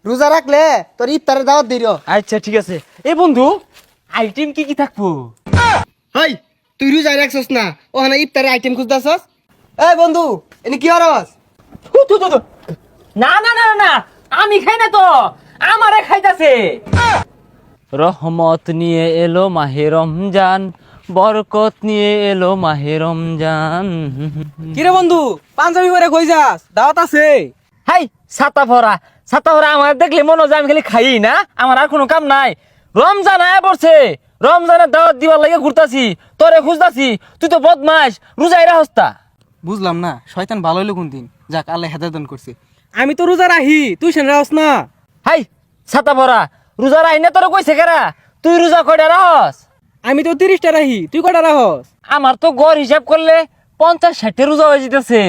রোজা রাখলে তোর ইফতারের দাওয়াত দিল। আচ্ছা ঠিক আছে। এ বন্ধু, আইটেম কি কি থাকবো? হই, তুই রোজা রাখছস না, ওখানে ইফতারের আইটেম খুঁজতাছস? এই বন্ধু, এনে কি হরস? থু, থু, থু, থু। না না না না, না, আমি খাই না তো, আমারে খাইতাছে। রহমত নিয়ে এলো মাহে রমজান, বরকত নিয়ে এলো মাহে রমজান। কিরে বন্ধু, পাঞ্জাবি পরে কই যাস? দাওয়াত আছে। হাই, ছাতা ভরা আমার দেখলে মনে হয় যে আমি খালি খাই না, আমার আর কোনো কাম নাই। রমজান আয়া পড়ছে, রমজানের দাওয়াত দিবার লাগে ঘুরতাছি, তোরে খুঁজতাছি, তুই তো বদমাস, রোজাই রাহস্তা। বুঝলাম না, শয়তান ভালো হইলো কোন দিন। যাক, আল্লাহ হেদায়েত করছে। আমি তো রোজা রাহি, তুই সেন রাহস না। হাই, ছাতা ভরা, রোজা রাহি না তোরে কইছে কেরা? তুই রোজা কয়টা রাহস? আমি তো 30টা রাহি, তুই কটা রাহস? আমার তো গড় হিসাব করলে 50-60 রোজা হয়ে যেতেছে।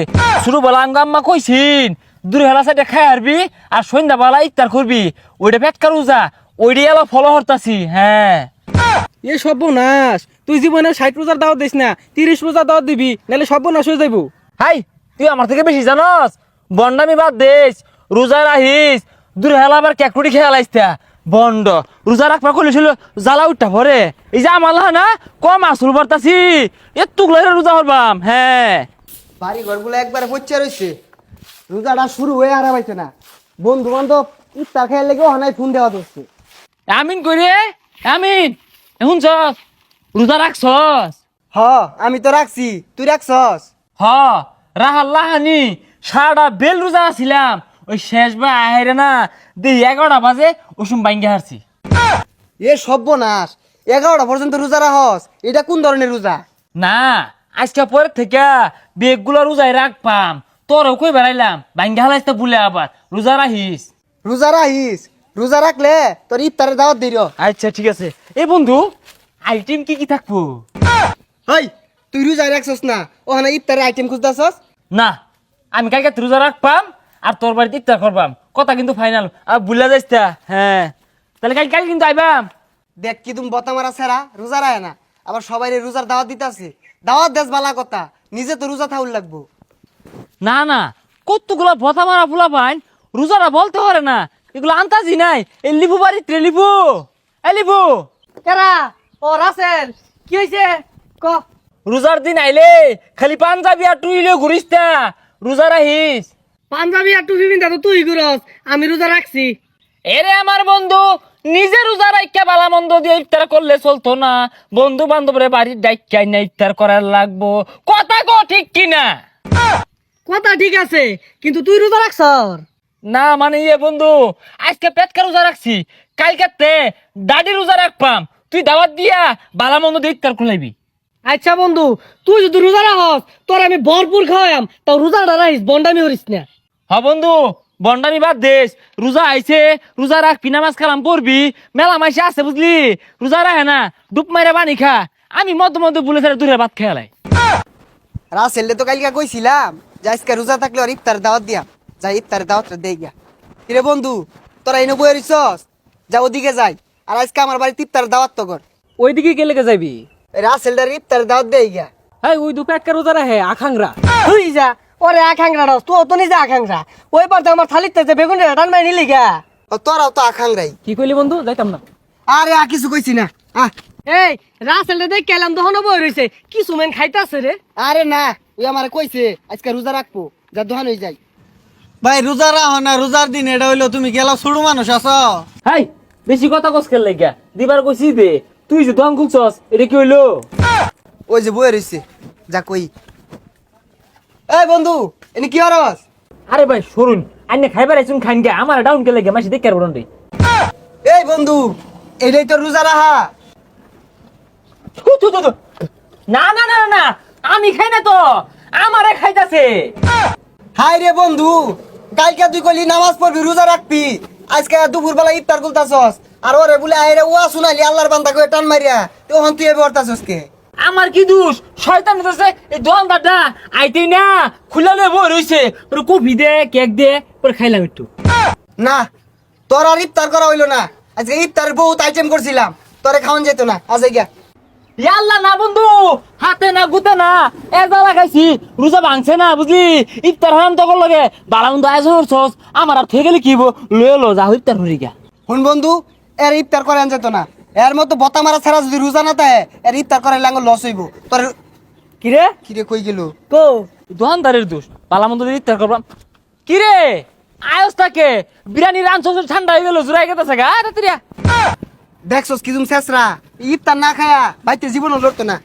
শুরু বেলা আম্মা কইছিন দূরে হেলা সাইডে খাই হারবি আর সন্ধ্যা বেলা ইফতার করবি, ওইটা পেটকা রোজা, ওইটাই এলা ফলো হরতাছি। হ্যাঁ, এ সর্বনাশ, তুই জীবনে 60 রোজার দাওয়াত দিস না, 30 রোজার দাওয়াত দিবি, নাহলে সর্বনাশ হয়ে যাইব। হাই, তুই আমার থেকে বেশি জানস, বন্ডামি বাদ দেস, রোজা রাহিস, দূরে হেলা আবার ক্যাকুটি খেয়ে লাইস্তা বন্ড। রোজা রাখবা কইছিল জ্বালা উঠটা ভরে, এই যে আমার না কম আসল বার্তাছি, এতুগুলো রোজা হরবাম। হ্যাঁ, বাড়ি ঘরগুলো একবারে পচে রইছে, রোজাটা শুরু হয়ে আর পাইছে না। বন্ধু বান্ধব ইফতার খেয়ে লেগে ওখানে ফোন দেওয়া হচ্ছে। আমিন কইরে, আমিন শুনছ, রোজা রাখছস? হ, আমি তো রাখছি, তুই রাখছস? হ, রাহানি সারাটা বেল রোজা আছিলাম, ওই শেষ বা আহেরে না দেই 11টা বাজে ওসুম বাইঙ্গে হারছি। এ সর্বনাশ, 11টা পর্যন্ত রোজা রাখস? এটা কোন ধরনের রোজা? না, আজকে পরের থেকে বেগগুলো রোজায় রাখপাম, তোরও কই বেড়াইলাম বাইঙ্গে হালাইতে বলে আবার রোজা রাখিস। রোজা রাখিস? রোজা রাখলে তোর ইফতারের দাওয়াত দিল। আচ্ছা ঠিক আছে। এ বন্ধু, আইটেম কি কি থাকবো? হই, তুই রোজা রাখছস না, ওখানে ইফতারের আইটেম খুঁজতাছস? না, আমি কালকে রোজা রাখপাম আর তোর বাড়িতে ইফতার করবাম, কথা কিন্তু ফাইনাল, আর ভুলা যাইস তা। হ্যাঁ, তাহলে কাল কিন্তু আইবাম। দেখ কি তুমি বতা মারা সেরা, রোজা রায় না, আবার সবাই রোজার দাওয়াত দিতাছে। দাওয়াত দেশ বালা কথা, নিজে তো রোজা থাউল লাগবো। না না, কতগুলো ভথা মারা ফুলা পাইন, রোজারা বলতে পারে না, এগুলো আন্তাজি নাই। এই লিবু বাড়িতে লিবু, এ লিবু, কেরা? ও রাসেল, কি হইছে? ক। রোজার দিন আইলে খালি পাঞ্জাবি আর টুইলে ঘুরিস তা, রোজা রাহিস। পাঞ্জাবি আর টুপি পিন্ধা তো তুই ঘুরস, আমি রোজা রাখছি। এরে আমার বন্ধু, নিজে রোজা রাইকা বালা মন্দ দিয়ে ইফতার করলে চলতো না, বন্ধু বান্ধবরে বাড়ির ডাইকাই না ইফতার করার লাগবো, কথা কো ঠিক কিনা? কথা ঠিক আছে, কিন্তু তুই রোজা রাখছর? না মানে ইয়ে বন্ধু, আজকে পেটকা রোজা রাখছি, কালকে দাড়ি রোজা রাখপাম, তুই দাওয়াত দিয়া বালা মন্দ দিয়ে ইফতার করলাইবি। আচ্ছা বন্ধু, তুই যদি রোজা রাখস, তোর আমি ভরপুর খাওয়াম, তাও রোজাটা রাখিস, বন্ডামি হরিস না। হ বন্ধু, বন্ডামি বাদ দেশ, রোজা আইছে, রোজা রাখবি, নামাজ কালাম পড়বি, মেলা মাইসে আছে বুঝলি, রোজা রাখে না, ডুব মাইরা পানি খা, আমি মধ্যে মধ্যে বলে তারা দূরে ভাত খেয়ালাই। রাসেললে তো কালকে কইছিলাম যে আজকে রোজা থাকলে আর ইফতার দাওয়াত দিয়া, যাই ইফতার দাওয়াতটা দেই গিয়া। কিরে বন্ধু, তোরা এনে বই রইছস? যা ওদিকে যাই, আর আজকে আমার বাড়িতে ইফতার দাওয়াত তো কর। ওইদিকে গেলে যাবি? রাসেলটার ইফতার দাওয়াত দেই গিয়া। হ্যাঁ, ওই দু পেটকা রোজা রাখে আখাংরা। তুই যা, ওরে আখাংরা রাস, তুই তো নিজে আখাংরা। ওই পারতে আমার থালিতে যে বেগুন টান মাই নিলি গা। ও তোরাও তো আখাংরাই। কি কইলি বন্ধু? যাইতাম না। আরে কিছু কইছি না। এই রাসেলটা দেখ কেলাম তখন বই রইছে, কি সুমেন খাইতাছে রে। আরে না, ওই আমারে কইছে আজকে রোজা রাখবো, যা দোহান হয়ে যাই। ভাই রোজা রাখো না, রোজার দিন এটা হইলো তুমি গেলা ছোড়ো মানুষ আছো। হাই, বেশি কথা কস খেল লাগিয়া, দিবার কইছি দে, তুই যে দম খুলছস, এটা কি হইলো? ওই যে বই রইছে, যা কই। এই বন্ধু, এনে কি হরস? আরে ভাই সরুন, আইনে খাইবার আইছুন খাইন গে, আমার ডাউন কে লাগে মাসি দেখে বড়ন রে। এই বন্ধু, এটাই তো রোজা রাখা। থু, থু, থু, থু। না না না না, আমি খাই না তো, আমারে খাইতাছে। হাই রে বন্ধু, কালকে তুই কইলি নামাজ পড়বি, রোজা রাখবি, আজকে দুপুর বেলা ইফতার করতাছস, আর ওরে বলে আইরে ওয়া শুনাইলি আল্লাহর বান্দা কই টান মারিয়া, তখন তুই এবে করতাছস কে? আমার কি দোষ? শয়তান হইতাছে এই দোকানদারটা, আইতেই না খুলালে বই রইছে, ওরে কফি দে, কেক দে, পরে খাইলাম একটু। না, তোর আর ইফতার করা হইলো না, আজকে ইফতারের বহুত আইটেম করছিলাম, তোরে খাওয়ান যেত না, আজ গিয়া। ইয়াল্লা না বন্ধু হাতে না গুতে না এ জ্বালা খাইছি রোজা ভাঙছে না বুঝলি ইফতার হারাম তখন লাগে বালা বন্ধু আয়োজন করছস আমার আর থেকে গেলে কি হইব লয়ে লো যা ইফতার হরি গা শুন বন্ধু এর ইফতার করে আন যেত না এর মতো বতা মারা ছাড়া যদি রোজা না থাকে এর ইফতার করে লাঙ্গ লস হইব তোর কিরে কিরে কই গেল কো দোকানদারের দোষ বালা বন্ধু ইফতার করলাম কি রে আয়স থাকে বিরিয়ানি রানছস ঠান্ডা হয়ে গেল জুড়াই গেছে গা রাত্রিয়া দেখছস কি তুমি শেষরা ইফতার না খায়া বাইতে জীবন লড়তো না